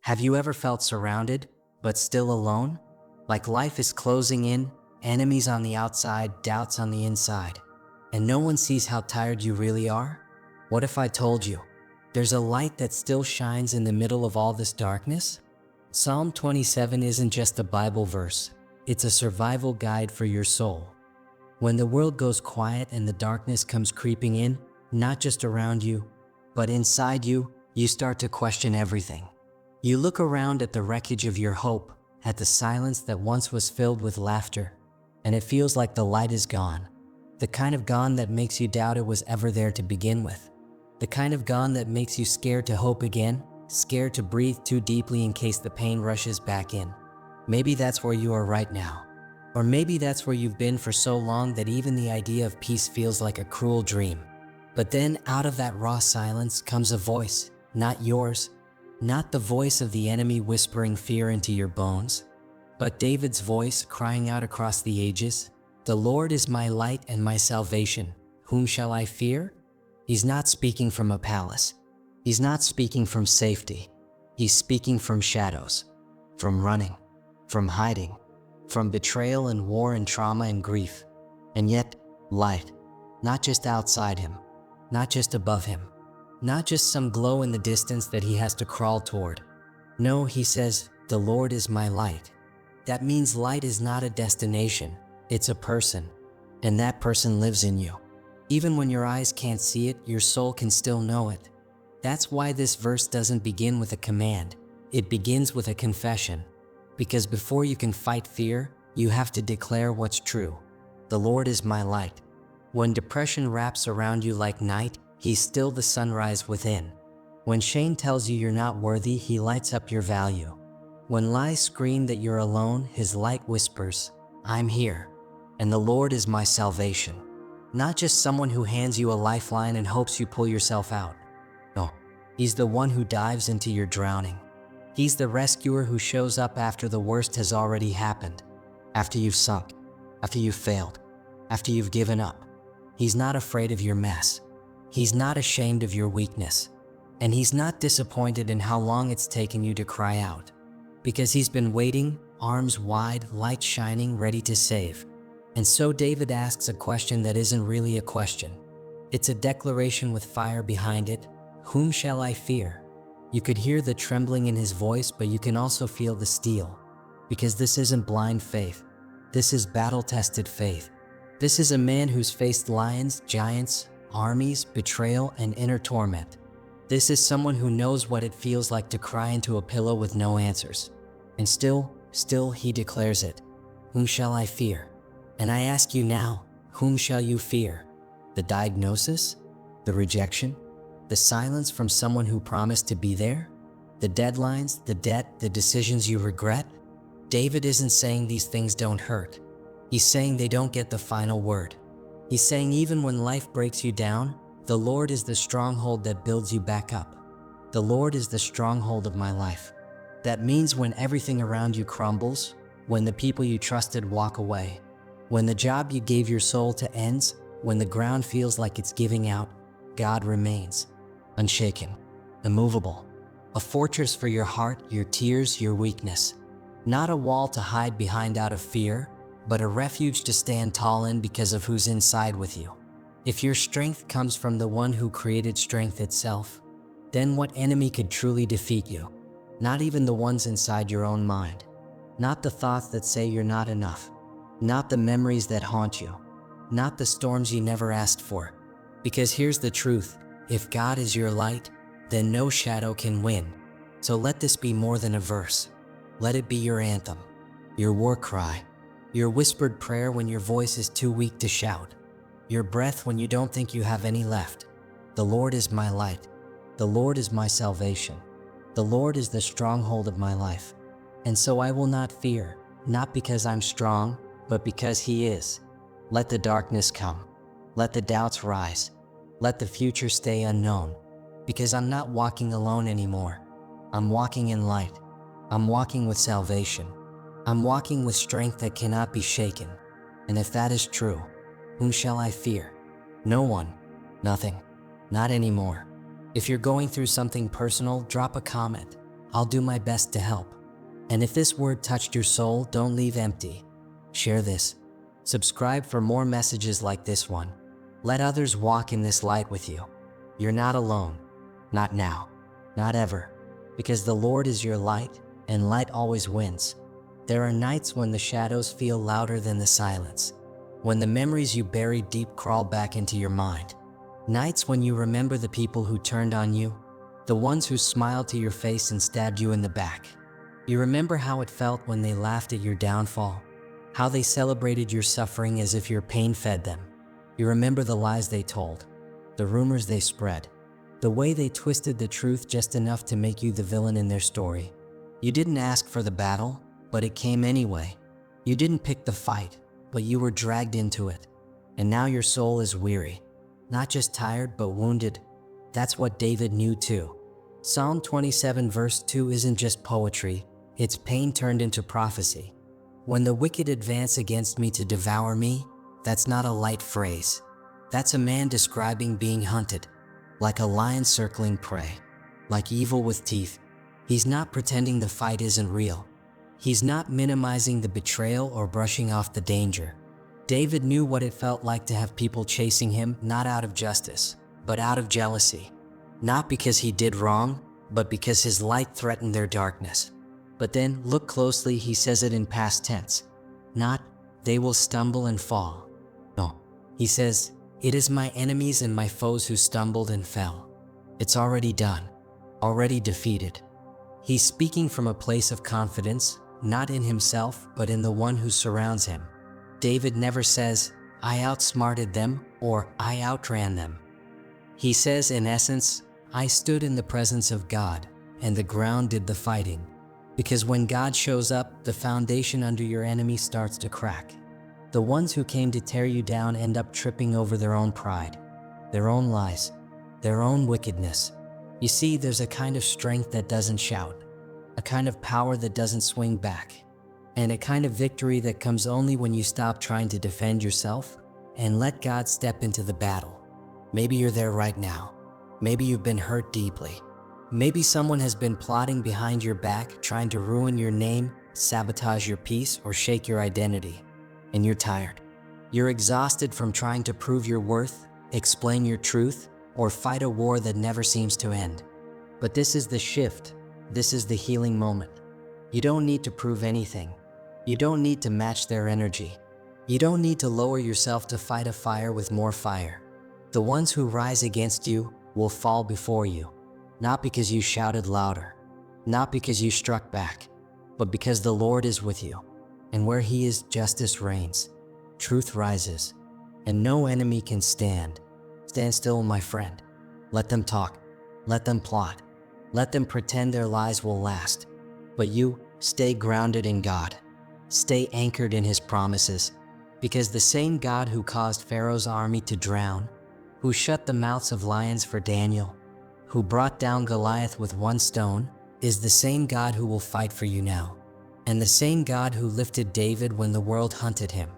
Have you ever felt surrounded, but still alone? Like life is closing in, enemies on the outside, doubts on the inside, and no one sees how tired you really are? What if I told you, there's a light that still shines in the middle of all this darkness? Psalm 27 isn't just a Bible verse, it's a survival guide for your soul. When the world goes quiet and the darkness comes creeping in, not just around you, but inside you, you start to question everything. You look around at the wreckage of your hope, at the silence that once was filled with laughter, and it feels like the light is gone. The kind of gone that makes you doubt it was ever there to begin with. The kind of gone that makes you scared to hope again, scared to breathe too deeply in case the pain rushes back in. Maybe that's where you are right now. Or maybe that's where you've been for so long that even the idea of peace feels like a cruel dream. But then out of that raw silence comes a voice, not yours, not the voice of the enemy whispering fear into your bones, but David's voice crying out across the ages, "The Lord is my light and my salvation. Whom shall I fear?" He's not speaking from a palace. He's not speaking from safety. He's speaking from shadows, from running, from hiding, from betrayal and war and trauma and grief. And yet, light, not just outside him, not just above him, not just some glow in the distance that he has to crawl toward. No, he says, "The Lord is my light." That means light is not a destination, it's a person, and that person lives in you. Even when your eyes can't see it, your soul can still know it. That's why this verse doesn't begin with a command, it begins with a confession. Because before you can fight fear, you have to declare what's true. The Lord is my light. When depression wraps around you like night, He's still the sunrise within. When shame tells you you're not worthy, He lights up your value. When lies scream that you're alone, His light whispers, "I'm here, and the Lord is my salvation." Not just someone who hands you a lifeline and hopes you pull yourself out. No, He's the one who dives into your drowning. He's the rescuer who shows up after the worst has already happened, after you've sunk, after you've failed, after you've given up. He's not afraid of your mess. He's not ashamed of your weakness. And He's not disappointed in how long it's taken you to cry out. Because He's been waiting, arms wide, light shining, ready to save. And so David asks a question that isn't really a question. It's a declaration with fire behind it. Whom shall I fear? You could hear the trembling in his voice, but you can also feel the steel. Because this isn't blind faith. This is battle-tested faith. This is a man who's faced lions, giants, armies, betrayal, and inner torment. This is someone who knows what it feels like to cry into a pillow with no answers. And still he declares it. Whom shall I fear? And I ask you now, whom shall you fear? The diagnosis? The rejection? The silence from someone who promised to be there? The deadlines, the debt, the decisions you regret? David isn't saying these things don't hurt. He's saying they don't get the final word. He's saying even when life breaks you down, the Lord is the stronghold that builds you back up. The Lord is the stronghold of my life. That means when everything around you crumbles, when the people you trusted walk away, when the job you gave your soul to ends, when the ground feels like it's giving out, God remains, unshaken, immovable, a fortress for your heart, your tears, your weakness. Not a wall to hide behind out of fear, but a refuge to stand tall in because of who's inside with you. If your strength comes from the one who created strength itself, then what enemy could truly defeat you? Not even the ones inside your own mind. Not the thoughts that say you're not enough. Not the memories that haunt you. Not the storms you never asked for. Because here's the truth, if God is your light, then no shadow can win. So let this be more than a verse. Let it be your anthem, your war cry, your whispered prayer when your voice is too weak to shout, your breath when you don't think you have any left. The Lord is my light. The Lord is my salvation. The Lord is the stronghold of my life. And so I will not fear, not because I'm strong, but because He is. Let the darkness come. Let the doubts rise. Let the future stay unknown. Because I'm not walking alone anymore. I'm walking in light. I'm walking with salvation. I'm walking with strength that cannot be shaken. And if that is true, whom shall I fear? No one. Nothing. Not anymore. If you're going through something personal, drop a comment. I'll do my best to help. And if this word touched your soul, don't leave empty. Share this. Subscribe for more messages like this one. Let others walk in this light with you. You're not alone. Not now. Not ever. Because the Lord is your light, and light always wins. There are nights when the shadows feel louder than the silence. When the memories you buried deep crawl back into your mind. Nights when you remember the people who turned on you, the ones who smiled to your face and stabbed you in the back. You remember how it felt when they laughed at your downfall, how they celebrated your suffering as if your pain fed them. You remember the lies they told, the rumors they spread, the way they twisted the truth just enough to make you the villain in their story. You didn't ask for the battle, but it came anyway. You didn't pick the fight, but you were dragged into it. And now your soul is weary, not just tired, but wounded. That's what David knew too. Psalm 27 verse 2 isn't just poetry, it's pain turned into prophecy. When the wicked advance against me to devour me, that's not a light phrase. That's a man describing being hunted, like a lion circling prey, like evil with teeth. He's not pretending the fight isn't real. He's not minimizing the betrayal or brushing off the danger. David knew what it felt like to have people chasing him, not out of justice, but out of jealousy. Not because he did wrong, but because his light threatened their darkness. But then, look closely, he says it in past tense. Not, they will stumble and fall. No, he says, it is my enemies and my foes who stumbled and fell. It's already done, already defeated. He's speaking from a place of confidence, not in himself, but in the one who surrounds him. David never says, I outsmarted them, or I outran them. He says, in essence, I stood in the presence of God, and the ground did the fighting. Because when God shows up, the foundation under your enemy starts to crack. The ones who came to tear you down end up tripping over their own pride, their own lies, their own wickedness. You see, there's a kind of strength that doesn't shout, a kind of power that doesn't swing back, and a kind of victory that comes only when you stop trying to defend yourself and let God step into the battle. Maybe you're there right now. Maybe you've been hurt deeply. Maybe someone has been plotting behind your back, trying to ruin your name, sabotage your peace, or shake your identity. And you're tired. You're exhausted from trying to prove your worth, explain your truth, or fight a war that never seems to end. But this is the shift. This is the healing moment. You don't need to prove anything. You don't need to match their energy. You don't need to lower yourself to fight a fire with more fire. The ones who rise against you will fall before you. Not because you shouted louder, not because you struck back, but because the Lord is with you. And where He is, justice reigns, truth rises, and no enemy can stand. Stand still, my friend. Let them talk, let them plot, let them pretend their lies will last. But you, stay grounded in God. Stay anchored in His promises, because the same God who caused Pharaoh's army to drown, who shut the mouths of lions for Daniel, who brought down Goliath with one stone, is the same God who will fight for you now. And the same God who lifted David when the world hunted him.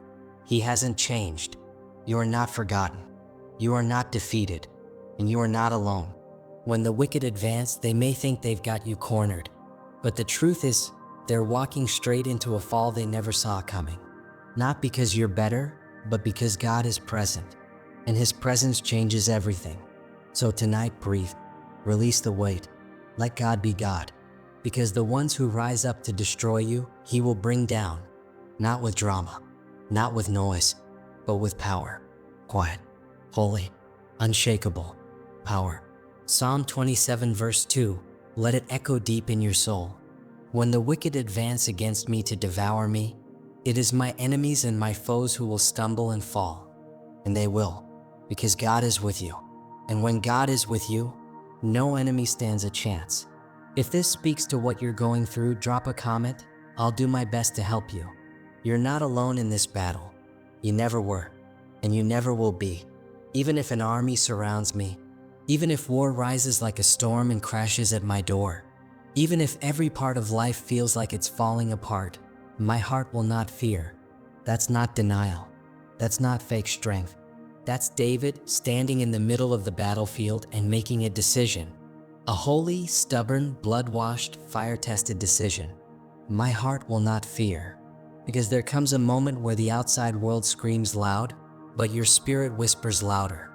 He hasn't changed. You are not forgotten. You are not defeated. And you are not alone. When the wicked advance, they may think they've got you cornered. But the truth is, they're walking straight into a fall they never saw coming. Not because you're better, but because God is present. And His presence changes everything. So tonight, breathe. Release the weight. Let God be God. Because the ones who rise up to destroy you, He will bring down. Not with drama, not with noise, but with power. Quiet, holy, unshakable power. Psalm 27 verse 2, let it echo deep in your soul. When the wicked advance against me to devour me, it is my enemies and my foes who will stumble and fall. And they will, because God is with you. And when God is with you, no enemy stands a chance. If this speaks to what you're going through, drop a comment. I'll do my best to help you. You're not alone in this battle. You never were, and you never will be. Even if an army surrounds me, even if war rises like a storm and crashes at my door, even if every part of life feels like it's falling apart, my heart will not fear. That's not denial. That's not fake strength. That's David standing in the middle of the battlefield and making a decision. A holy, stubborn, blood-washed, fire-tested decision. My heart will not fear, because there comes a moment where the outside world screams loud, but your spirit whispers louder.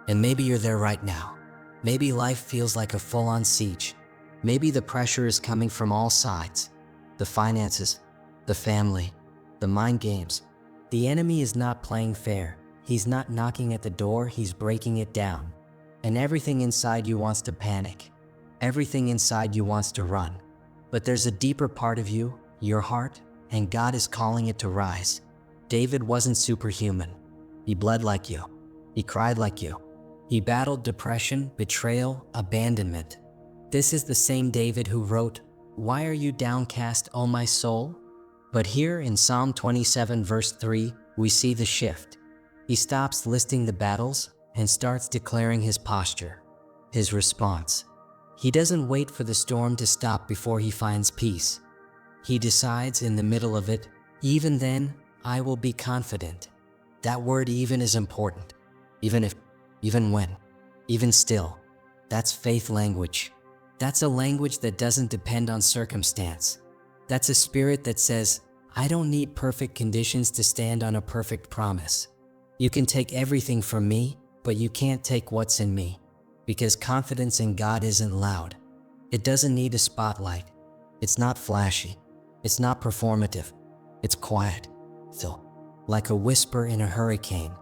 And maybe you're there right now. Maybe life feels like a full-on siege. Maybe the pressure is coming from all sides. The finances, the family, the mind games. The enemy is not playing fair. He's not knocking at the door, he's breaking it down. And everything inside you wants to panic. Everything inside you wants to run. But there's a deeper part of you, your heart, and God is calling it to rise. David wasn't superhuman. He bled like you. He cried like you. He battled depression, betrayal, abandonment. This is the same David who wrote, "Why are you downcast, O my soul?" But here in Psalm 27 verse 3, we see the shift. He stops listing the battles and starts declaring his posture, his response. He doesn't wait for the storm to stop before he finds peace. He decides in the middle of it, even then, I will be confident. That word "even" is important. Even if, even when, even still. That's faith language. That's a language that doesn't depend on circumstance. That's a spirit that says, I don't need perfect conditions to stand on a perfect promise. You can take everything from me, but you can't take what's in me. Because confidence in God isn't loud. It doesn't need a spotlight. It's not flashy. It's not performative. It's quiet, still, like a whisper in a hurricane.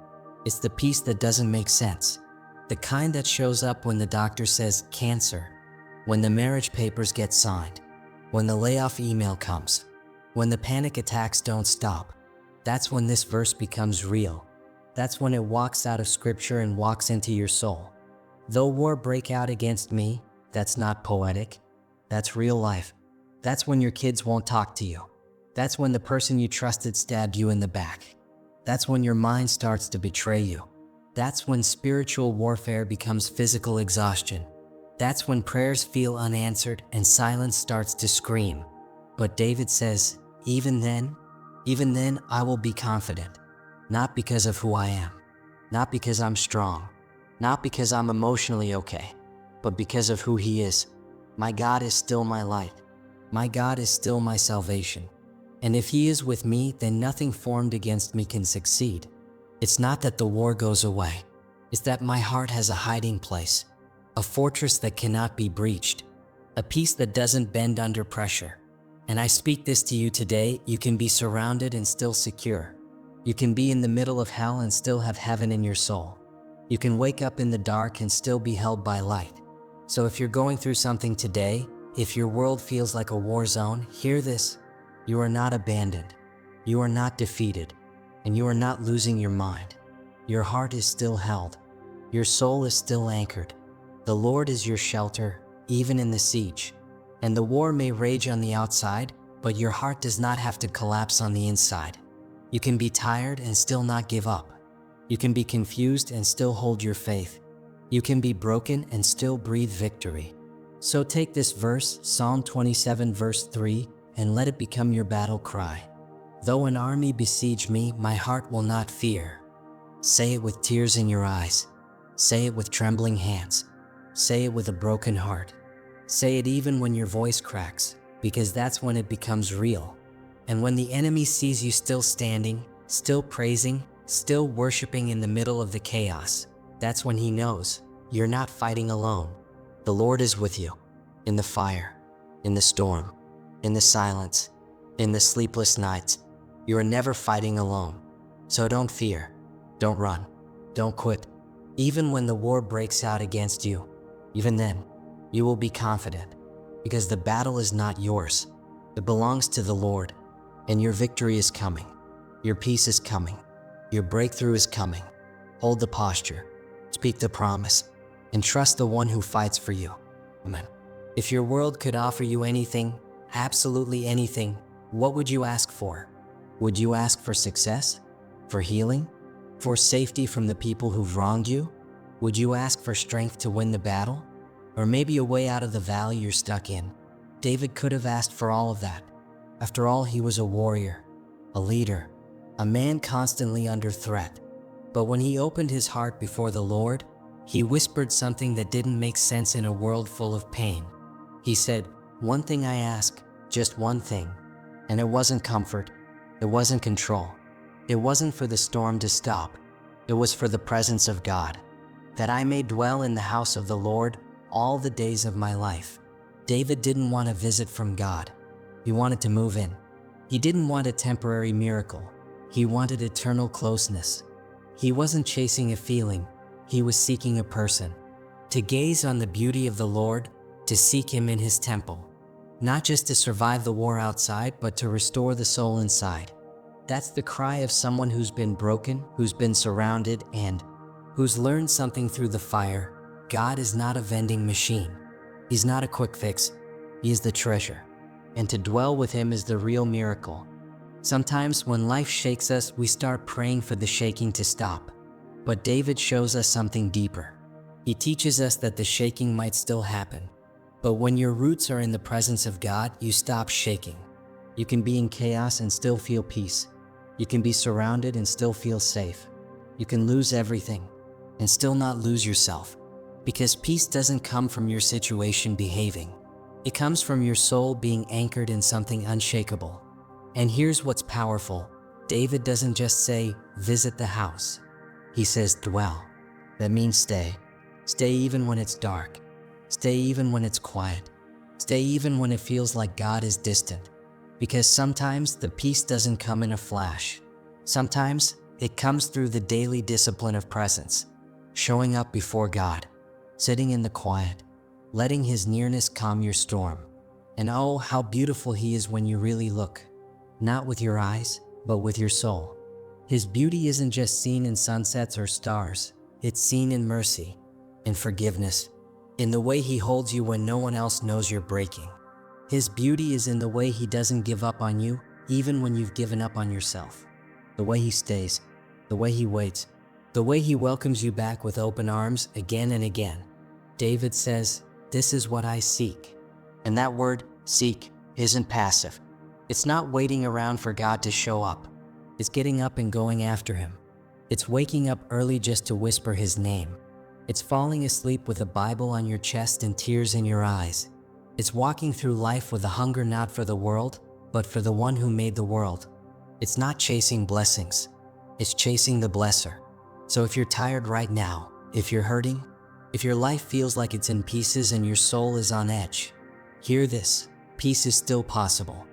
It's the peace that doesn't make sense. The kind that shows up when the doctor says cancer, when the marriage papers get signed, when the layoff email comes, when the panic attacks don't stop. That's when this verse becomes real. That's when it walks out of scripture and walks into your soul. Though war break out against me, that's not poetic. That's real life. That's when your kids won't talk to you. That's when the person you trusted stabbed you in the back. That's when your mind starts to betray you. That's when spiritual warfare becomes physical exhaustion. That's when prayers feel unanswered and silence starts to scream. But David says, even then I will be confident. Not because of who I am. Not because I'm strong. Not because I'm emotionally okay, but because of who He is. My God is still my light. My God is still my salvation. And if He is with me, then nothing formed against me can succeed. It's not that the war goes away. It's that my heart has a hiding place, a fortress that cannot be breached, a peace that doesn't bend under pressure. And I speak this to you today, you can be surrounded and still secure. You can be in the middle of hell and still have heaven in your soul. You can wake up in the dark and still be held by light. So if you're going through something today, if your world feels like a war zone, hear this. You are not abandoned. You are not defeated. And you are not losing your mind. Your heart is still held. Your soul is still anchored. The Lord is your shelter, even in the siege. And the war may rage on the outside, but your heart does not have to collapse on the inside. You can be tired and still not give up. You can be confused and still hold your faith. You can be broken and still breathe victory. So take this verse, Psalm 27 verse 3, and let it become your battle cry. Though an army besiege me, my heart will not fear. Say it with tears in your eyes. Say it with trembling hands. Say it with a broken heart. Say it even when your voice cracks, because that's when it becomes real. And when the enemy sees you still standing, still praising, still worshiping in the middle of the chaos, that's when he knows you're not fighting alone. The Lord is with you, in the fire, in the storm, in the silence, in the sleepless nights. You are never fighting alone. So don't fear, don't run, don't quit. Even when the war breaks out against you, even then, you will be confident, because the battle is not yours. It belongs to the Lord, and your victory is coming. Your peace is coming. Your breakthrough is coming. Hold the posture, speak the promise, and trust the one who fights for you. Amen. If your world could offer you anything, absolutely anything, what would you ask for? Would you ask for success? For healing? For safety from the people who've wronged you? Would you ask for strength to win the battle? Or maybe a way out of the valley you're stuck in? David could have asked for all of that. After all, he was a warrior, a leader, a man constantly under threat. But when he opened his heart before the Lord, He whispered something that didn't make sense in a world full of pain. He said, "One thing I ask, just one thing." And it wasn't comfort. It wasn't control. It wasn't for the storm to stop. It was for the presence of God, that I may dwell in the house of the Lord all the days of my life. David didn't want a visit from God. He wanted to move in. He didn't want a temporary miracle. He wanted eternal closeness. He wasn't chasing a feeling. He was seeking a person. To gaze on the beauty of the Lord, to seek Him in His temple. Not just to survive the war outside, but to restore the soul inside. That's the cry of someone who's been broken, who's been surrounded, and who's learned something through the fire. God is not a vending machine. He's not a quick fix. He is the treasure. And to dwell with Him is the real miracle. Sometimes when life shakes us, we start praying for the shaking to stop. But David shows us something deeper. He teaches us that the shaking might still happen. But when your roots are in the presence of God, you stop shaking. You can be in chaos and still feel peace. You can be surrounded and still feel safe. You can lose everything and still not lose yourself. Because peace doesn't come from your situation behaving. It comes from your soul being anchored in something unshakable. And here's what's powerful. David doesn't just say, visit the house. He says, dwell. That means stay. Stay even when it's dark. Stay even when it's quiet. Stay even when it feels like God is distant. Because sometimes the peace doesn't come in a flash. Sometimes it comes through the daily discipline of presence. Showing up before God. Sitting in the quiet. Letting His nearness calm your storm. And oh, how beautiful He is when you really look. Not with your eyes, but with your soul. His beauty isn't just seen in sunsets or stars. It's seen in mercy, in forgiveness, in the way He holds you when no one else knows you're breaking. His beauty is in the way He doesn't give up on you, even when you've given up on yourself. The way He stays, the way He waits, the way He welcomes you back with open arms again and again. David says, "This is what I seek." And that word, seek, isn't passive. It's not waiting around for God to show up. It's getting up and going after Him. It's waking up early just to whisper His name. It's falling asleep with a Bible on your chest and tears in your eyes. It's walking through life with a hunger not for the world, but for the one who made the world. It's not chasing blessings. It's chasing the blesser. So if you're tired right now, if you're hurting, if your life feels like it's in pieces and your soul is on edge, hear this. Peace is still possible.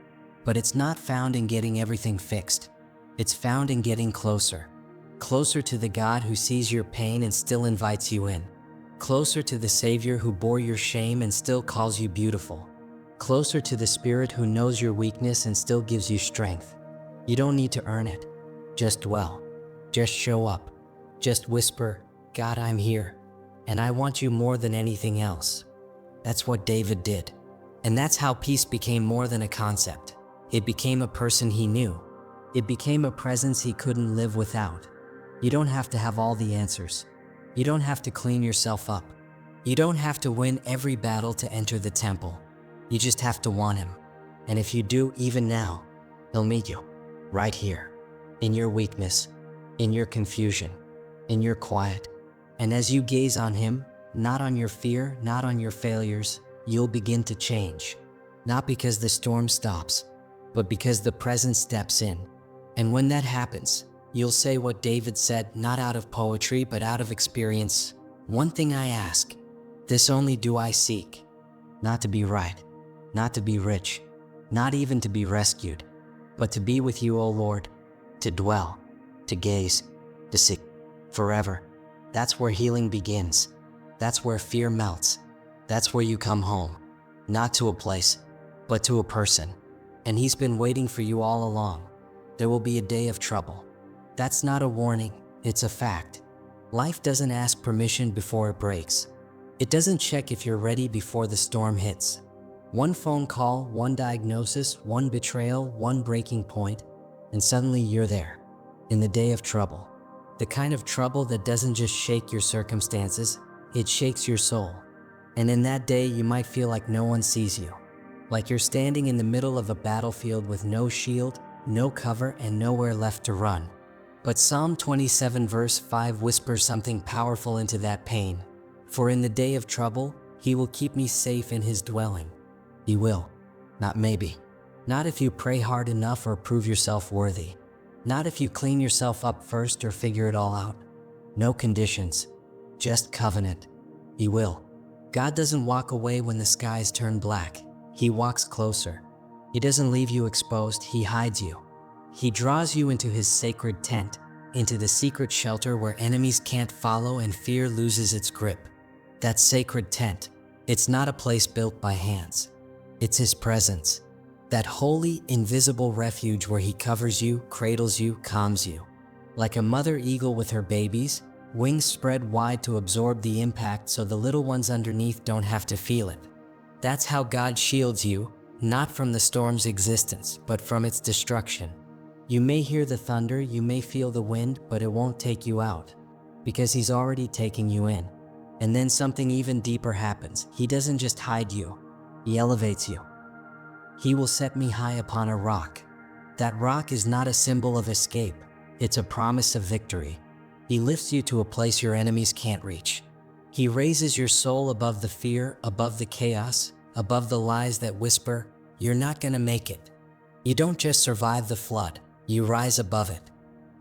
But it's not found in getting everything fixed. It's found in getting closer. Closer to the God who sees your pain and still invites you in. Closer to the Savior who bore your shame and still calls you beautiful. Closer to the Spirit who knows your weakness and still gives you strength. You don't need to earn it. Just dwell. Just show up. Just whisper, God, I'm here. And I want you more than anything else. That's what David did. And that's how peace became more than a concept. It became a person he knew. It became a presence he couldn't live without. You don't have to have all the answers. You don't have to clean yourself up. You don't have to win every battle to enter the temple. You just have to want Him. And if you do, even now, He'll meet you right here, in your weakness, in your confusion, in your quiet. And as you gaze on Him, not on your fear, not on your failures, you'll begin to change. Not because the storm stops, but because the presence steps in. And when that happens, you'll say what David said, not out of poetry, but out of experience. One thing I ask, this only do I seek. Not to be right, not to be rich, not even to be rescued, but to be with you, O Lord, to dwell, to gaze, to seek forever. That's where healing begins. That's where fear melts. That's where you come home, not to a place, but to a person. And He's been waiting for you all along. There will be a day of trouble. That's not a warning, it's a fact. Life doesn't ask permission before it breaks. It doesn't check if you're ready before the storm hits. One phone call, one diagnosis, one betrayal, one breaking point, and suddenly you're there, in the day of trouble. The kind of trouble that doesn't just shake your circumstances, it shakes your soul. And in that day, you might feel like no one sees you. Like you're standing in the middle of a battlefield with no shield, no cover, and nowhere left to run. But Psalm 27 verse 5 whispers something powerful into that pain. For in the day of trouble, he will keep me safe in his dwelling. He will. Not maybe. Not if you pray hard enough or prove yourself worthy. Not if you clean yourself up first or figure it all out. No conditions. Just covenant. He will. God doesn't walk away when the skies turn black. He walks closer. He doesn't leave you exposed, he hides you. He draws you into his sacred tent, into the secret shelter where enemies can't follow and fear loses its grip. That sacred tent, it's not a place built by hands. It's his presence. That holy, invisible refuge where he covers you, cradles you, calms you. Like a mother eagle with her babies, wings spread wide to absorb the impact so the little ones underneath don't have to feel it. That's how God shields you, not from the storm's existence, but from its destruction. You may hear the thunder, you may feel the wind, but it won't take you out, because he's already taking you in. And then something even deeper happens. He doesn't just hide you, he elevates you. He will set me high upon a rock. That rock is not a symbol of escape, it's a promise of victory. He lifts you to a place your enemies can't reach. He raises your soul above the fear, above the chaos, above the lies that whisper, you're not gonna make it. You don't just survive the flood, you rise above it.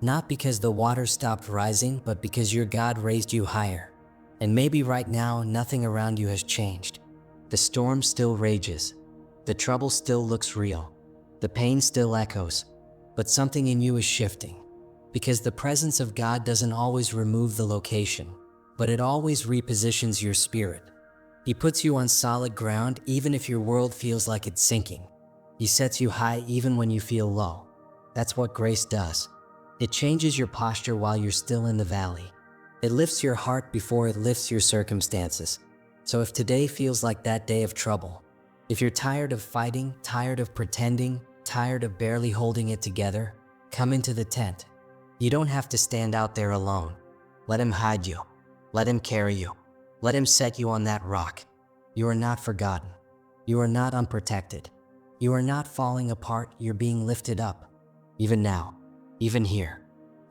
Not because the water stopped rising, but because your God raised you higher. And maybe right now, nothing around you has changed. The storm still rages. The trouble still looks real. The pain still echoes. But something in you is shifting. Because the presence of God doesn't always remove the location, but it always repositions your spirit. He puts you on solid ground even if your world feels like it's sinking. He sets you high even when you feel low. That's what grace does. It changes your posture while you're still in the valley. It lifts your heart before it lifts your circumstances. So if today feels like that day of trouble, if you're tired of fighting, tired of pretending, tired of barely holding it together, come into the tent. You don't have to stand out there alone. Let him hide you. Let him carry you. Let him set you on that rock. You are not forgotten. You are not unprotected. You are not falling apart, you're being lifted up. Even now, even here.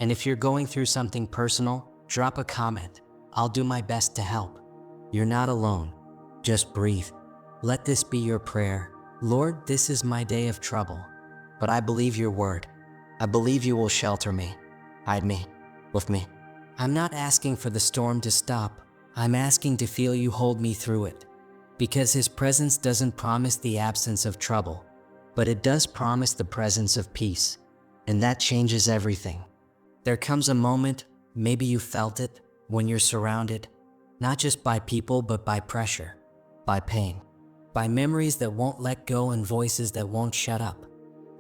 And if you're going through something personal, drop a comment. I'll do my best to help. You're not alone. Just breathe. Let this be your prayer. Lord, this is my day of trouble, but I believe your word. I believe you will shelter me, hide me, lift me. I'm not asking for the storm to stop. I'm asking to feel you hold me through it. Because his presence doesn't promise the absence of trouble, but it does promise the presence of peace. And that changes everything. There comes a moment, maybe you felt it, when you're surrounded, not just by people, but by pressure, by pain, by memories that won't let go and voices that won't shut up.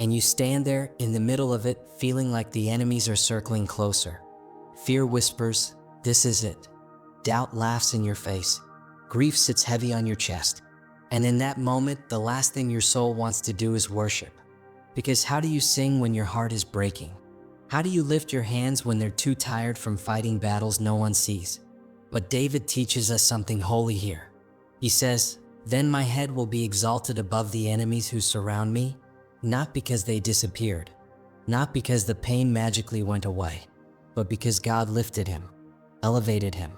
And you stand there in the middle of it, feeling like the enemies are circling closer. Fear whispers, this is it. Doubt laughs in your face. Grief sits heavy on your chest. And in that moment, the last thing your soul wants to do is worship. Because how do you sing when your heart is breaking? How do you lift your hands when they're too tired from fighting battles no one sees? But David teaches us something holy here. He says, then my head will be exalted above the enemies who surround me, not because they disappeared, not because the pain magically went away, but because God lifted him, elevated him,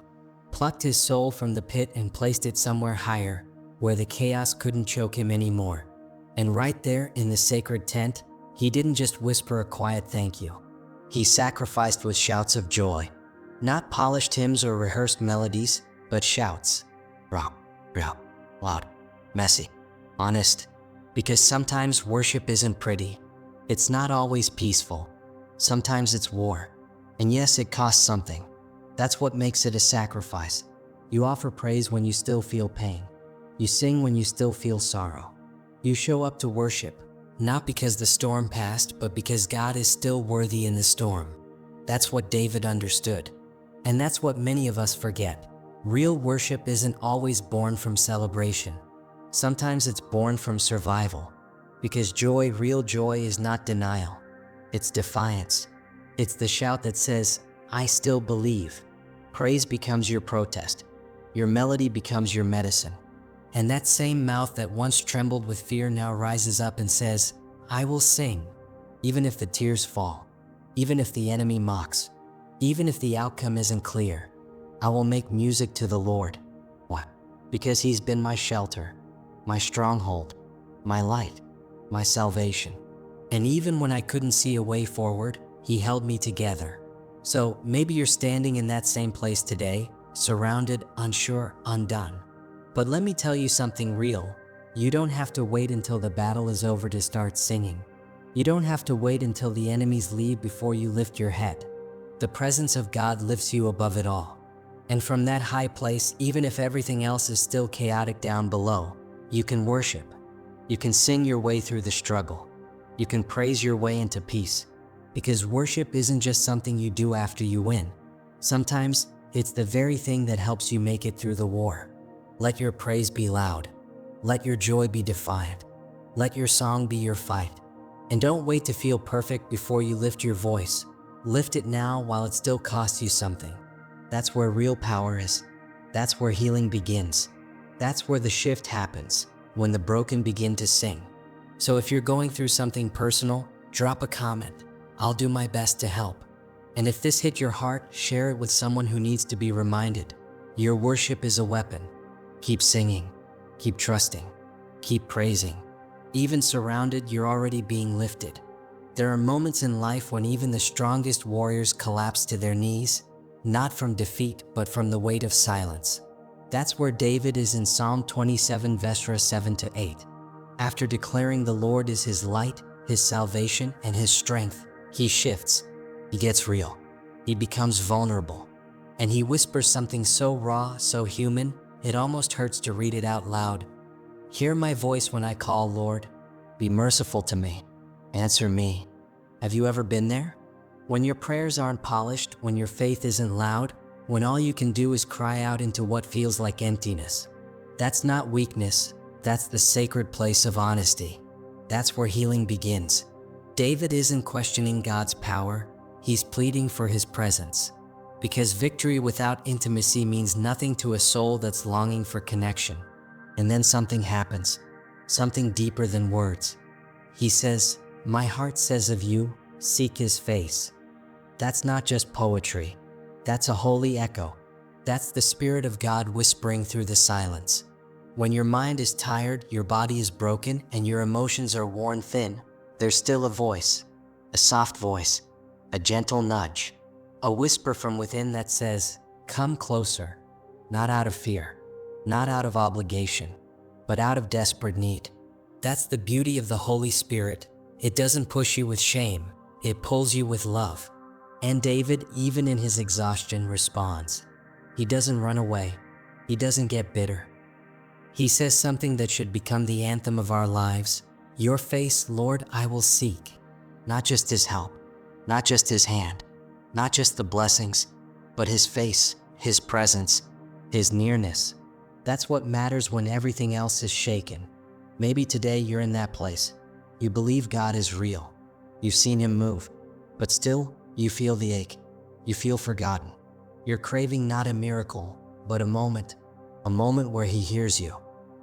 plucked his soul from the pit and placed it somewhere higher, where the chaos couldn't choke him anymore. And right there in the sacred tent, he didn't just whisper a quiet thank you. He sacrificed with shouts of joy, not polished hymns or rehearsed melodies, but shouts. Raw, real, loud, messy, honest. Because sometimes worship isn't pretty. It's not always peaceful. Sometimes it's war. And yes, it costs something. That's what makes it a sacrifice. You offer praise when you still feel pain. You sing when you still feel sorrow. You show up to worship, not because the storm passed, but because God is still worthy in the storm. That's what David understood. And that's what many of us forget. Real worship isn't always born from celebration. Sometimes it's born from survival. Because joy, real joy, is not denial. It's defiance. It's the shout that says, I still believe. Praise becomes your protest. Your melody becomes your medicine. And that same mouth that once trembled with fear now rises up and says, I will sing, even if the tears fall. even if the enemy mocks, even if the outcome isn't clear. I will make music to the Lord. Why? Because He's been my shelter, my stronghold, my light, my salvation. And even when I couldn't see a way forward, He held me together. So maybe you're standing in that same place today, surrounded, unsure, undone. But let me tell you something real. You don't have to wait until the battle is over to start singing. You don't have to wait until the enemies leave before you lift your head. The presence of God lifts you above it all. And from that high place, even if everything else is still chaotic down below, you can worship. You can sing your way through the struggle. You can praise your way into peace. Because worship isn't just something you do after you win. Sometimes it's the very thing that helps you make it through the war. Let your praise be loud. Let your joy be defiant. Let your song be your fight. And don't wait to feel perfect before you lift your voice. Lift it now while it still costs you something. That's where real power is. That's where healing begins. That's where the shift happens, when the broken begin to sing. So if you're going through something personal, drop a comment. I'll do my best to help. And if this hit your heart, share it with someone who needs to be reminded. Your worship is a weapon. Keep singing. Keep trusting. Keep praising. Even surrounded, you're already being lifted. There are moments in life when even the strongest warriors collapse to their knees, not from defeat, but from the weight of silence. That's where David is in Psalm 27, verses 7-8. After declaring the Lord is his light, his salvation, and his strength, he shifts. He gets real. He becomes vulnerable. And he whispers something so raw, so human, it almost hurts to read it out loud. Hear my voice when I call, Lord. Be merciful to me. Answer me. Have you ever been there? When your prayers aren't polished, when your faith isn't loud, when all you can do is cry out into what feels like emptiness. That's not weakness. That's the sacred place of honesty. That's where healing begins. David isn't questioning God's power. He's pleading for His presence. Because victory without intimacy means nothing to a soul that's longing for connection. And then something happens. Something deeper than words. He says, "My heart says of you, seek His face." That's not just poetry. That's a holy echo. That's the Spirit of God whispering through the silence. When your mind is tired, your body is broken, and your emotions are worn thin, there's still a voice, a soft voice, a gentle nudge, a whisper from within that says, "Come closer," not out of fear, not out of obligation, but out of desperate need. That's the beauty of the Holy Spirit. It doesn't push you with shame, it pulls you with love. And David, even in his exhaustion, responds. He doesn't run away. He doesn't get bitter. He says something that should become the anthem of our lives. Your face, Lord, I will seek. Not just His help, not just His hand, not just the blessings, but His face, His presence, His nearness. That's what matters when everything else is shaken. Maybe today you're in that place. You believe God is real. You've seen Him move, but still, you feel the ache. You feel forgotten. You're craving not a miracle, but a moment where He hears you,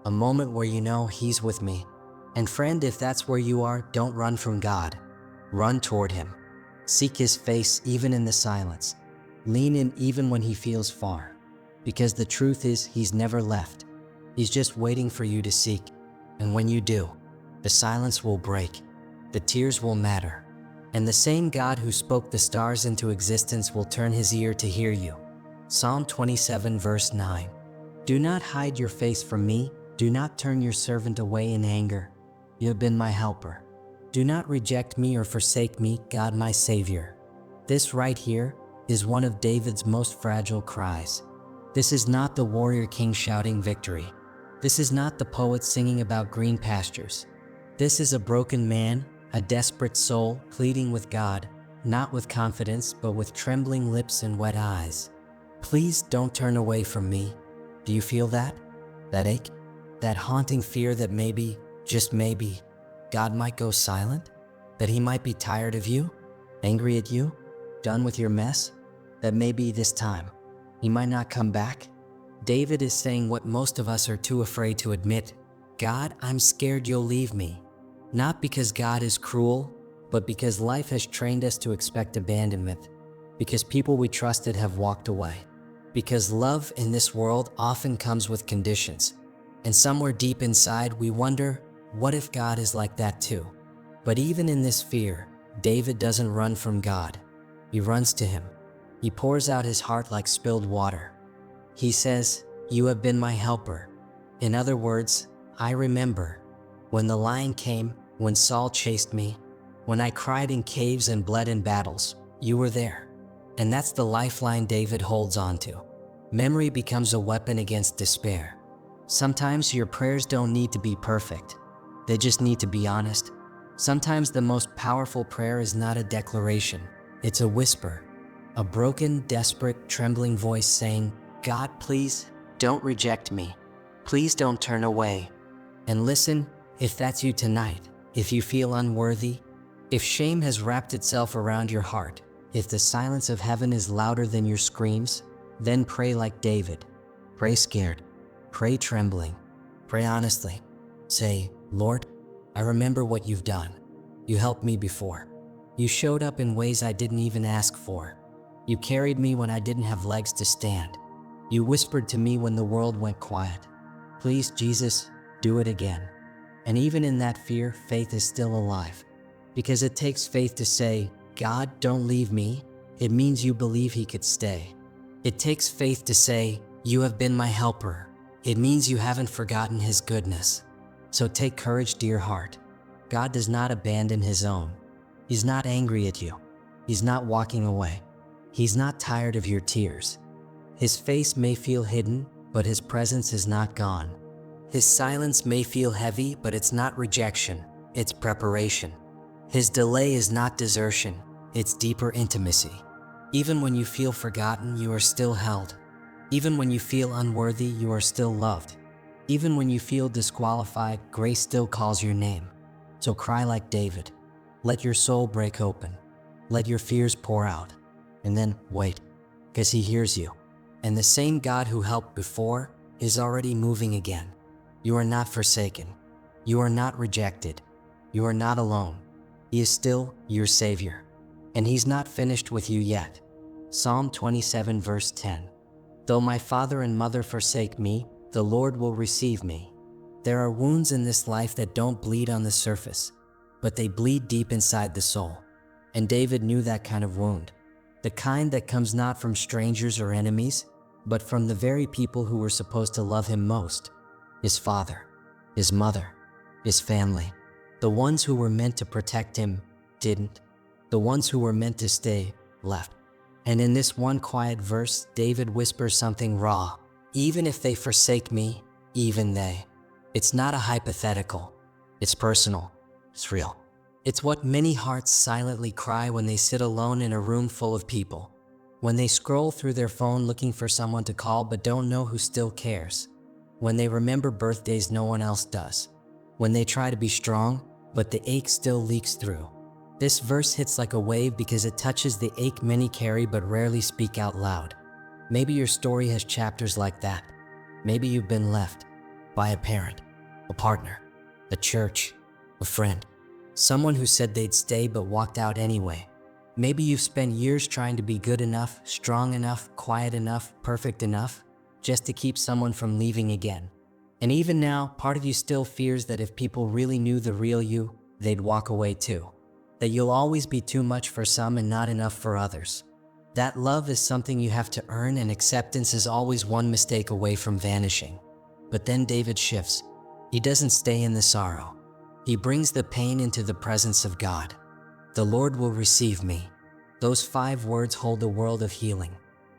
a moment where you know He's with me. And friend, if that's where you are, don't run from God. Run toward Him. Seek His face even in the silence. Lean in even when He feels far. Because the truth is, He's never left. He's just waiting for you to seek. And when you do, the silence will break. The tears will matter. And the same God who spoke the stars into existence will turn His ear to hear you. Psalm 27, verse 9. Do not hide your face from me. Do not turn your servant away in anger. You have been my helper. Do not reject me or forsake me, God my Savior. This right here is one of David's most fragile cries. This is not the warrior king shouting victory. This is not the poet singing about green pastures. This is a broken man, a desperate soul pleading with God, not with confidence, but with trembling lips and wet eyes. Please don't turn away from me. Do you feel that? That ache? That haunting fear that maybe, just maybe, God might go silent? That He might be tired of you? Angry at you? Done with your mess? That maybe this time, He might not come back? David is saying what most of us are too afraid to admit. God, I'm scared you'll leave me. Not because God is cruel, but because life has trained us to expect abandonment, because people we trusted have walked away, because love in this world often comes with conditions, and somewhere deep inside we wonder, what if God is like that too? But even in this fear, David doesn't run from God. He runs to him. He pours out his heart like spilled water. He says, "You have been my helper." In other words, I remember when the lion came, when Saul chased me, when I cried in caves and bled in battles, you were there. And that's the lifeline David holds on to. Memory becomes a weapon against despair. Sometimes your prayers don't need to be perfect. They just need to be honest. Sometimes the most powerful prayer is not a declaration. It's a whisper. A broken, desperate, trembling voice saying, "God, please don't reject me. Please don't turn away." And listen, if that's you tonight, if you feel unworthy, if shame has wrapped itself around your heart, if the silence of heaven is louder than your screams, then pray like David. Pray scared. Pray trembling. Pray honestly. Say, "Lord, I remember what you've done. You helped me before. You showed up in ways I didn't even ask for. You carried me when I didn't have legs to stand. You whispered to me when the world went quiet. Please, Jesus, do it again." And even in that fear, faith is still alive. Because it takes faith to say, "God, don't leave me." It means you believe He could stay. It takes faith to say, "You have been my helper." It means you haven't forgotten His goodness. So take courage, dear heart. God does not abandon His own. He's not angry at you. He's not walking away. He's not tired of your tears. His face may feel hidden, but His presence is not gone. His silence may feel heavy, but it's not rejection, it's preparation. His delay is not desertion, it's deeper intimacy. Even when you feel forgotten, you are still held. Even when you feel unworthy, you are still loved. Even when you feel disqualified, grace still calls your name. So cry like David. Let your soul break open. Let your fears pour out. And then wait, because He hears you. And the same God who helped before is already moving again. You are not forsaken. You are not rejected. You are not alone. He is still your Savior. And He's not finished with you yet. Psalm 27 verse 10. Though my father and mother forsake me, the Lord will receive me. There are wounds in this life that don't bleed on the surface, but they bleed deep inside the soul. And David knew that kind of wound. The kind that comes not from strangers or enemies, but from the very people who were supposed to love him most. His father, his mother, his family. The ones who were meant to protect him didn't. The ones who were meant to stay left. And in this one quiet verse, David whispers something raw. Even if they forsake me, even they. It's not a hypothetical. It's personal. It's real. It's what many hearts silently cry when they sit alone in a room full of people. When they scroll through their phone looking for someone to call but don't know who still cares. When they remember birthdays no one else does. When they try to be strong, but the ache still leaks through. This verse hits like a wave because it touches the ache many carry but rarely speak out loud. Maybe your story has chapters like that. Maybe you've been left by a parent, a partner, a church, a friend. Someone who said they'd stay but walked out anyway. Maybe you've spent years trying to be good enough, strong enough, quiet enough, perfect enough, just to keep someone from leaving again. And even now, part of you still fears that if people really knew the real you, they'd walk away too. That you'll always be too much for some and not enough for others. That love is something you have to earn, and acceptance is always one mistake away from vanishing. But then David shifts. He doesn't stay in the sorrow. He brings the pain into the presence of God. The Lord will receive me. Those 5 words hold a world of healing.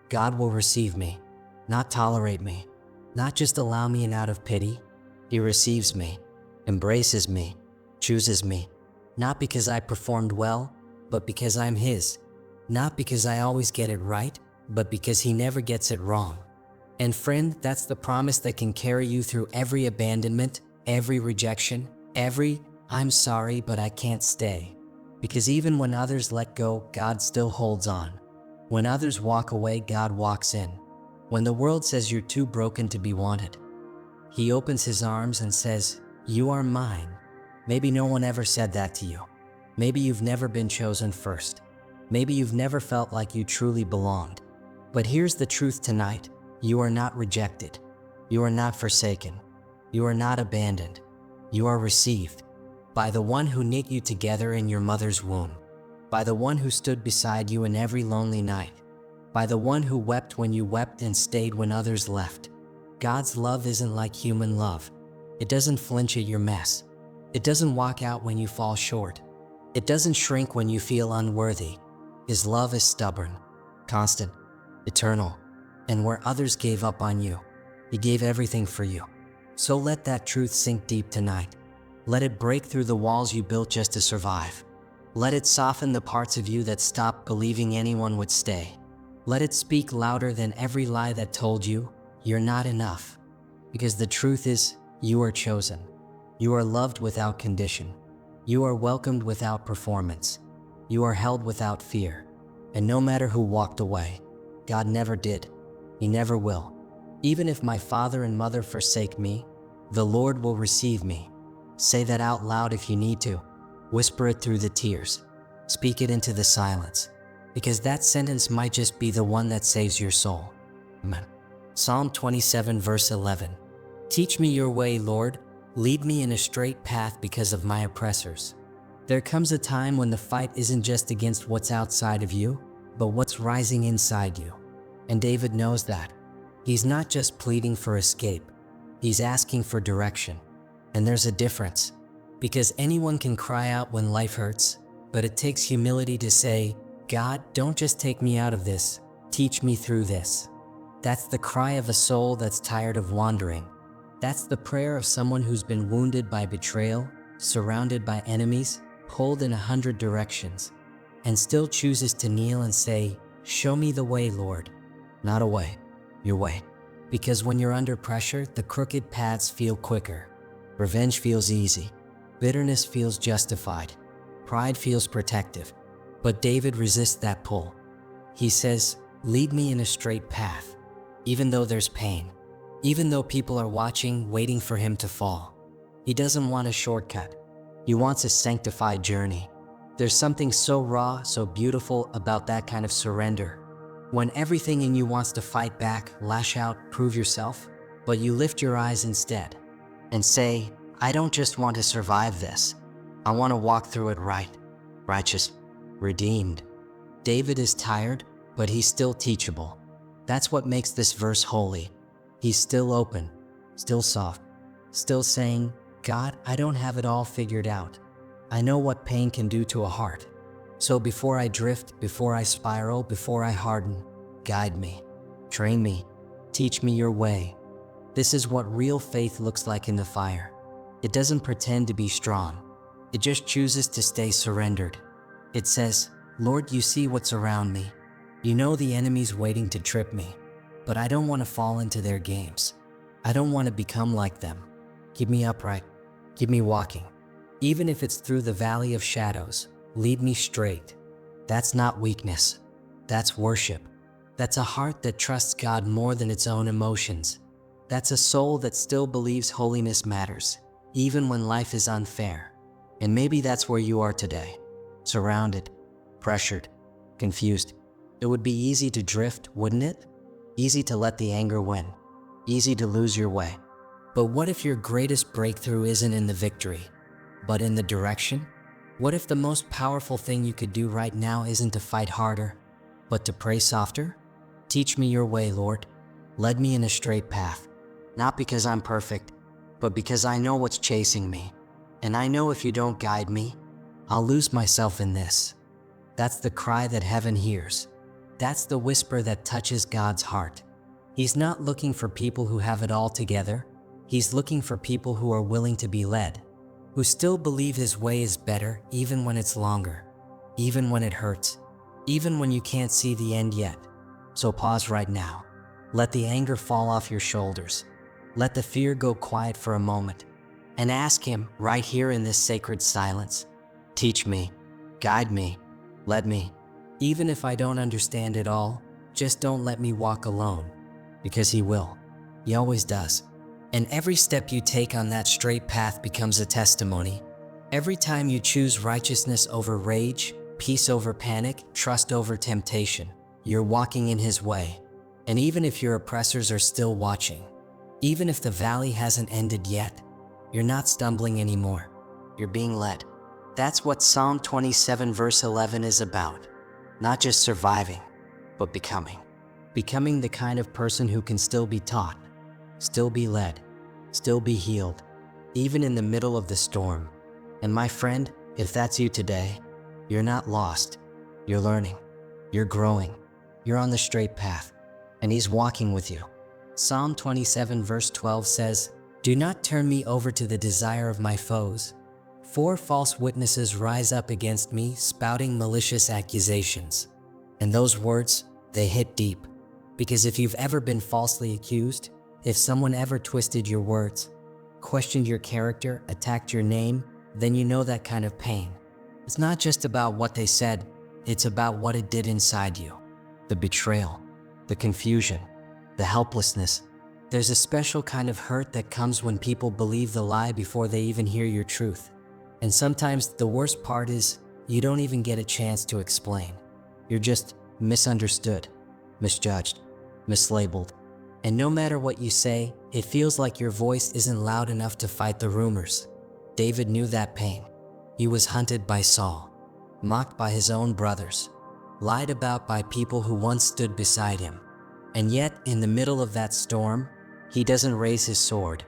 God will receive me, not tolerate me, not just allow me in out of pity. He receives me, embraces me, chooses me, not because I performed well, but because I'm His. Not because I always get it right, but because He never gets it wrong. And friend, that's the promise that can carry you through every abandonment, every rejection, every "I'm sorry, but I can't stay." Because even when others let go, God still holds on. When others walk away, God walks in. When the world says you're too broken to be wanted, He opens His arms and says, "You are mine." Maybe no one ever said that to you. Maybe you've never been chosen first. Maybe you've never felt like you truly belonged. But here's the truth tonight. You are not rejected. You are not forsaken. You are not abandoned. You are received by the one who knit you together in your mother's womb, by the one who stood beside you in every lonely night, by the one who wept when you wept and stayed when others left. God's love isn't like human love. It doesn't flinch at your mess. It doesn't walk out when you fall short. It doesn't shrink when you feel unworthy. His love is stubborn, constant, eternal, and where others gave up on you, He gave everything for you. So let that truth sink deep tonight. Let it break through the walls you built just to survive. Let it soften the parts of you that stopped believing anyone would stay. Let it speak louder than every lie that told you you're not enough. Because the truth is, you are chosen. You are loved without condition. You are welcomed without performance. You are held without fear. And no matter who walked away, God never did. He never will. Even if my father and mother forsake me, the Lord will receive me. Say that out loud if you need to. Whisper it through the tears. Speak it into the silence. Because that sentence might just be the one that saves your soul. Amen. Psalm 27 verse 11. Teach me your way, Lord. Lead me in a straight path because of my oppressors. There comes a time when the fight isn't just against what's outside of you, but what's rising inside you. And David knows that. He's not just pleading for escape. He's asking for direction. And there's a difference. Because anyone can cry out when life hurts, but it takes humility to say, God, don't just take me out of this. Teach me through this. That's the cry of a soul that's tired of wandering. That's the prayer of someone who's been wounded by betrayal, surrounded by enemies, pulled in 100 directions, and still chooses to kneel and say, show me the way, Lord. Not a way, your way. Because when you're under pressure, the crooked paths feel quicker. Revenge feels easy. Bitterness feels justified. Pride feels protective. But David resists that pull. He says, lead me in a straight path, even though there's pain, even though people are watching, waiting for him to fall. He doesn't want a shortcut. He wants a sanctified journey. There's something so raw, so beautiful about that kind of surrender. When everything in you wants to fight back, lash out, prove yourself, but you lift your eyes instead and say, I don't just want to survive this. I want to walk through it right, righteous, redeemed. David is tired, but he's still teachable. That's what makes this verse holy. He's still open, still soft, still saying, God, I don't have it all figured out. I know what pain can do to a heart. So before I drift, before I spiral, before I harden, guide me, train me, teach me your way. This is what real faith looks like in the fire. It doesn't pretend to be strong. It just chooses to stay surrendered. It says, Lord, you see what's around me. You know the enemy's waiting to trip me, but I don't want to fall into their games. I don't want to become like them. Keep me upright. Keep me walking. Even if it's through the valley of shadows, lead me straight. That's not weakness. That's worship. That's a heart that trusts God more than its own emotions. That's a soul that still believes holiness matters, even when life is unfair. And maybe that's where you are today. Surrounded, pressured, confused. It would be easy to drift, wouldn't it? Easy to let the anger win. Easy to lose your way. But what if your greatest breakthrough isn't in the victory, but in the direction? What if the most powerful thing you could do right now isn't to fight harder, but to pray softer? Teach me your way, Lord. Lead me in a straight path. Not because I'm perfect, but because I know what's chasing me. And I know if you don't guide me, I'll lose myself in this. That's the cry that heaven hears. That's the whisper that touches God's heart. He's not looking for people who have it all together. He's looking for people who are willing to be led, who still believe his way is better even when it's longer, even when it hurts, even when you can't see the end yet. So pause right now. Let the anger fall off your shoulders. Let the fear go quiet for a moment and ask him right here in this sacred silence, teach me, guide me, lead me. Even if I don't understand it all, just don't let me walk alone, because he will. He always does. And every step you take on that straight path becomes a testimony. Every time you choose righteousness over rage, peace over panic, trust over temptation, you're walking in His way. And even if your oppressors are still watching, even if the valley hasn't ended yet, you're not stumbling anymore. You're being led. That's what Psalm 27 verse 11 is about. Not just surviving, but becoming. Becoming the kind of person who can still be taught, still be led, still be healed, even in the middle of the storm. And my friend, if that's you today, you're not lost. You're learning. You're growing. You're on the straight path. And He's walking with you. Psalm 27 verse 12 says, "Do not turn me over to the desire of my foes. 4 false witnesses rise up against me, spouting malicious accusations." And those words, they hit deep. Because if you've ever been falsely accused, if someone ever twisted your words, questioned your character, attacked your name, then you know that kind of pain. It's not just about what they said, it's about what it did inside you. The betrayal, the confusion, the helplessness. There's a special kind of hurt that comes when people believe the lie before they even hear your truth. And sometimes the worst part is you don't even get a chance to explain. You're just misunderstood, misjudged, mislabeled. And no matter what you say, it feels like your voice isn't loud enough to fight the rumors. David knew that pain. He was hunted by Saul, mocked by his own brothers, lied about by people who once stood beside him. And yet, in the middle of that storm, he doesn't raise his sword.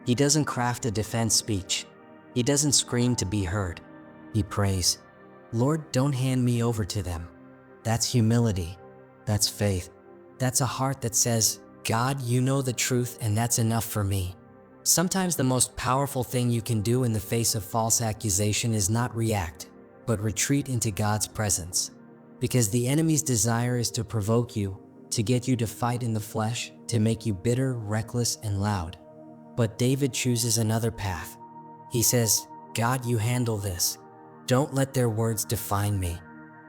He doesn't craft a defense speech. He doesn't scream to be heard. He prays, "Lord, don't hand me over to them." That's humility. That's faith. That's a heart that says, "God, you know the truth, and that's enough for me." Sometimes the most powerful thing you can do in the face of false accusation is not react, but retreat into God's presence. Because the enemy's desire is to provoke you, to get you to fight in the flesh, to make you bitter, reckless, and loud. But David chooses another path. He says, "God, you handle this. Don't let their words define me.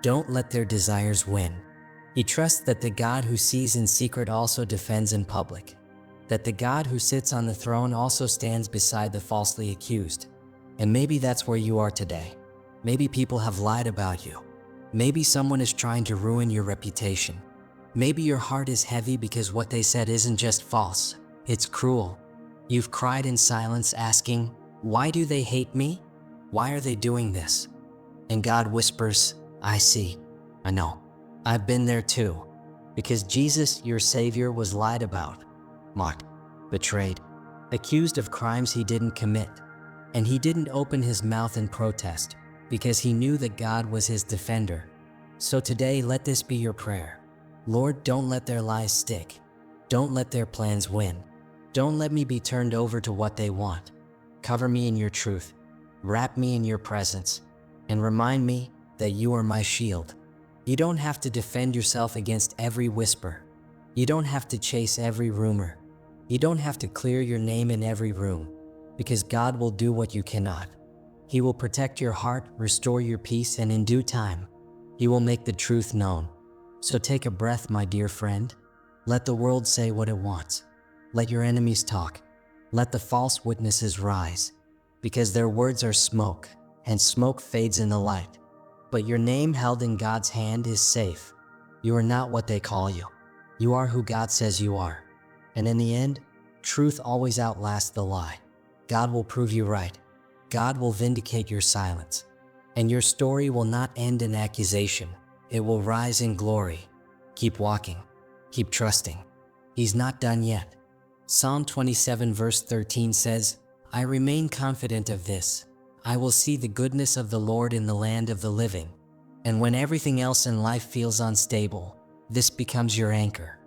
Don't let their desires win." He trusts that the God who sees in secret also defends in public. That the God who sits on the throne also stands beside the falsely accused. And maybe that's where you are today. Maybe people have lied about you. Maybe someone is trying to ruin your reputation. Maybe your heart is heavy because what they said isn't just false, it's cruel. You've cried in silence asking, "Why do they hate me? Why are they doing this?" And God whispers, "I see, I know. I've been there too." Because Jesus, your Savior, was lied about, mocked, betrayed, accused of crimes He didn't commit. And He didn't open His mouth in protest because He knew that God was His defender. So today, let this be your prayer. Lord, don't let their lies stick. Don't let their plans win. Don't let me be turned over to what they want. Cover me in your truth. Wrap me in your presence. And remind me that you are my shield. You don't have to defend yourself against every whisper. You don't have to chase every rumor. You don't have to clear your name in every room, because God will do what you cannot. He will protect your heart, restore your peace, and in due time, He will make the truth known. So take a breath, my dear friend. Let the world say what it wants. Let your enemies talk. Let the false witnesses rise, because their words are smoke, and smoke fades in the light. But your name held in God's hand is safe. You are not what they call you. You are who God says you are. And in the end, truth always outlasts the lie. God will prove you right. God will vindicate your silence. And your story will not end in accusation. It will rise in glory. Keep walking. Keep trusting. He's not done yet. Psalm 27 verse 13 says, "I remain confident of this. I will see the goodness of the Lord in the land of the living." And when everything else in life feels unstable, this becomes your anchor.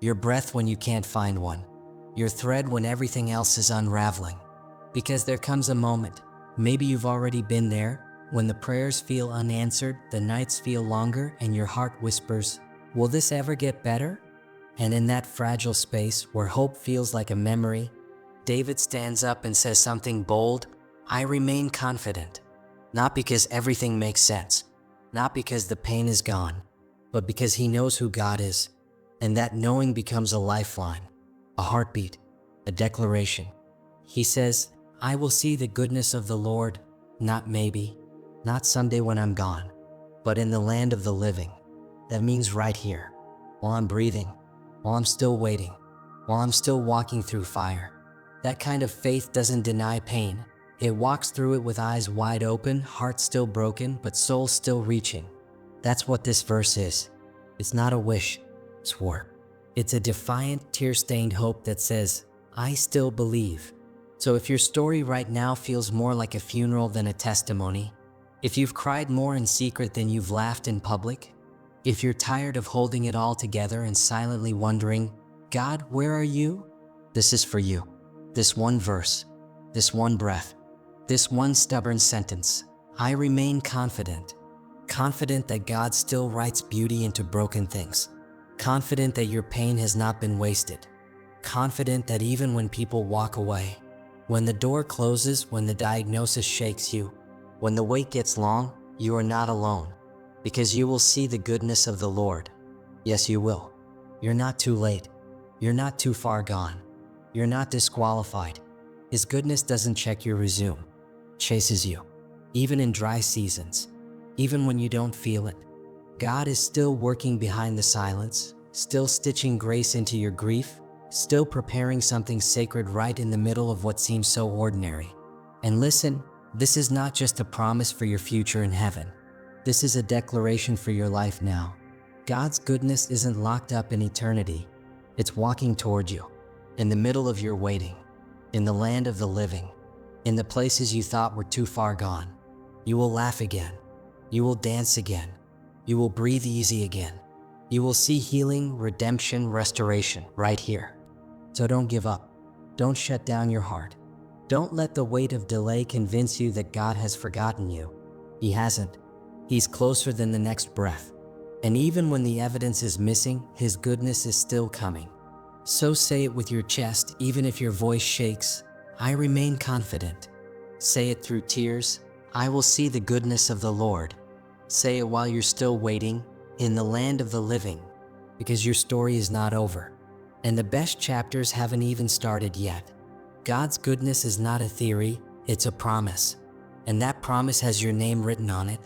Your breath when you can't find one. Your thread when everything else is unraveling. Because there comes a moment, maybe you've already been there, when the prayers feel unanswered, the nights feel longer, and your heart whispers, "Will this ever get better?" And in that fragile space where hope feels like a memory, David stands up and says something bold. "I remain confident." Not because everything makes sense, not because the pain is gone, but because he knows who God is. And that knowing becomes a lifeline, a heartbeat, a declaration. He says, "I will see the goodness of the Lord." not maybe, not someday when I'm gone, but in the land of the living. That means right here, while I'm breathing, while I'm still waiting, while I'm still walking through fire. That kind of faith doesn't deny pain. It walks through it with eyes wide open, heart still broken, but soul still reaching. That's what this verse is. It's not a wish, it's war. It's a defiant, tear-stained hope that says, I still believe. So if your story right now feels more like a funeral than a testimony, if you've cried more in secret than you've laughed in public, if you're tired of holding it all together and silently wondering, God, where are you? This is for you. This one verse, this one breath, this one stubborn sentence. I remain confident. Confident that God still writes beauty into broken things. Confident that your pain has not been wasted. Confident that even when people walk away, when the door closes, when the diagnosis shakes you, when the wait gets long, you are not alone, because you will see the goodness of the Lord. Yes, you will. You're not too late. You're not too far gone. You're not disqualified. His goodness doesn't check your resume, chases you, even in dry seasons, even when you don't feel it. God is still working behind the silence, still stitching grace into your grief, still preparing something sacred right in the middle of what seems so ordinary. And listen, this is not just a promise for your future in heaven. This is a declaration for your life now. God's goodness isn't locked up in eternity. It's walking toward you, in the middle of your waiting, in the land of the living, in the places you thought were too far gone. You will laugh again. You will dance again. You will breathe easy again. You will see healing, redemption, restoration right here. So don't give up. Don't shut down your heart. Don't let the weight of delay convince you that God has forgotten you. He hasn't. He's closer than the next breath. And even when the evidence is missing, His goodness is still coming. So say it with your chest, even if your voice shakes. I remain confident. Say it through tears. I will see the goodness of the Lord. Say it while you're still waiting, in the land of the living, because your story is not over. And the best chapters haven't even started yet. God's goodness is not a theory, it's a promise. And that promise has your name written on it.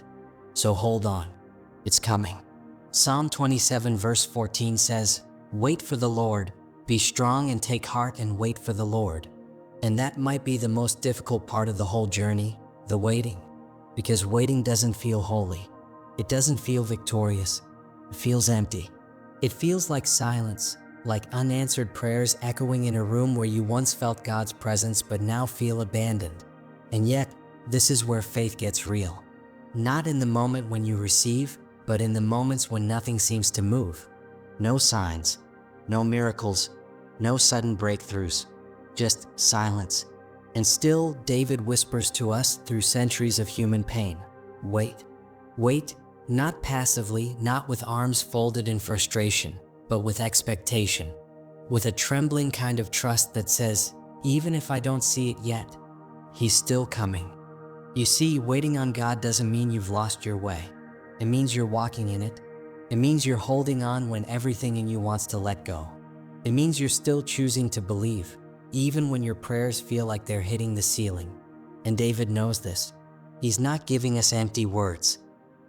So hold on, it's coming. Psalm 27 verse 14 says, wait for the Lord, be strong and take heart and wait for the Lord. And that might be the most difficult part of the whole journey, the waiting. Because waiting doesn't feel holy. It doesn't feel victorious. It feels empty. It feels like silence, like unanswered prayers echoing in a room where you once felt God's presence but now feel abandoned. And yet, this is where faith gets real. Not in the moment when you receive, but in the moments when nothing seems to move. No signs, no miracles, no sudden breakthroughs, just silence. And still, David whispers to us through centuries of human pain, wait. Wait, not passively, not with arms folded in frustration, but with expectation, with a trembling kind of trust that says, even if I don't see it yet, He's still coming. You see, waiting on God doesn't mean you've lost your way. It means you're walking in it. It means you're holding on when everything in you wants to let go. It means you're still choosing to believe, even when your prayers feel like they're hitting the ceiling. And David knows this. He's not giving us empty words.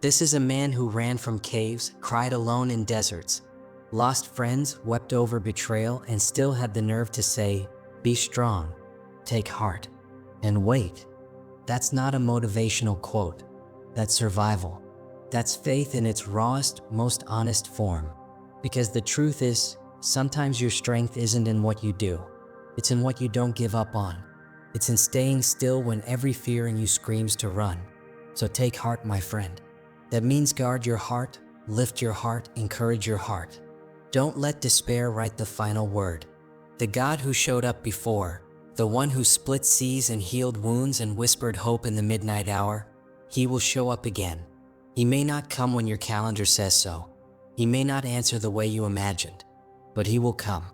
This is a man who ran from caves, cried alone in deserts, lost friends, wept over betrayal, and still had the nerve to say, be strong, take heart, and wait. That's not a motivational quote. That's survival. That's faith in its rawest, most honest form. Because the truth is, sometimes your strength isn't in what you do. It's in what you don't give up on. It's in staying still when every fear in you screams to run. So take heart, my friend. That means guard your heart, lift your heart, encourage your heart. Don't let despair write the final word. The God who showed up before, the one who split seas and healed wounds and whispered hope in the midnight hour, He will show up again. He may not come when your calendar says so. He may not answer the way you imagined, but He will come.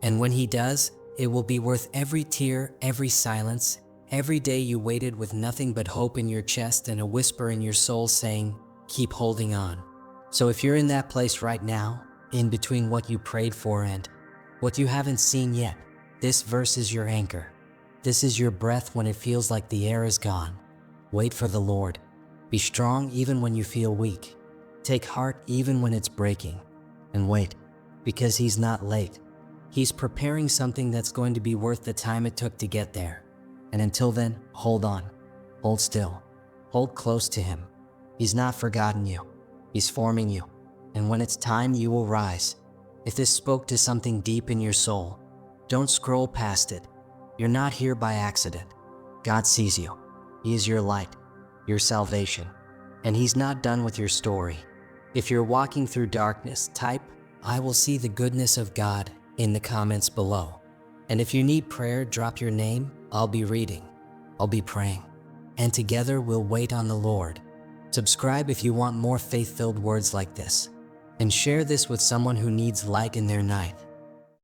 And when He does, it will be worth every tear, every silence, every day you waited with nothing but hope in your chest and a whisper in your soul saying, keep holding on. So if you're in that place right now, in between what you prayed for and what you haven't seen yet, this verse is your anchor. This is your breath when it feels like the air is gone. Wait for the Lord. Be strong even when you feel weak. Take heart even when it's breaking. And wait, because He's not late. He's preparing something that's going to be worth the time it took to get there. And until then, hold on. Hold still. Hold close to Him. He's not forgotten you. He's forming you. And when it's time, you will rise. If this spoke to something deep in your soul, don't scroll past it. You're not here by accident. God sees you. He is your light, your salvation. And He's not done with your story. If you're walking through darkness, type, "I will see the goodness of God," in the comments below. And if you need prayer, drop your name. I'll be reading. I'll be praying. And together we'll wait on the Lord. Subscribe if you want more faith-filled words like this. And share this with someone who needs light in their night.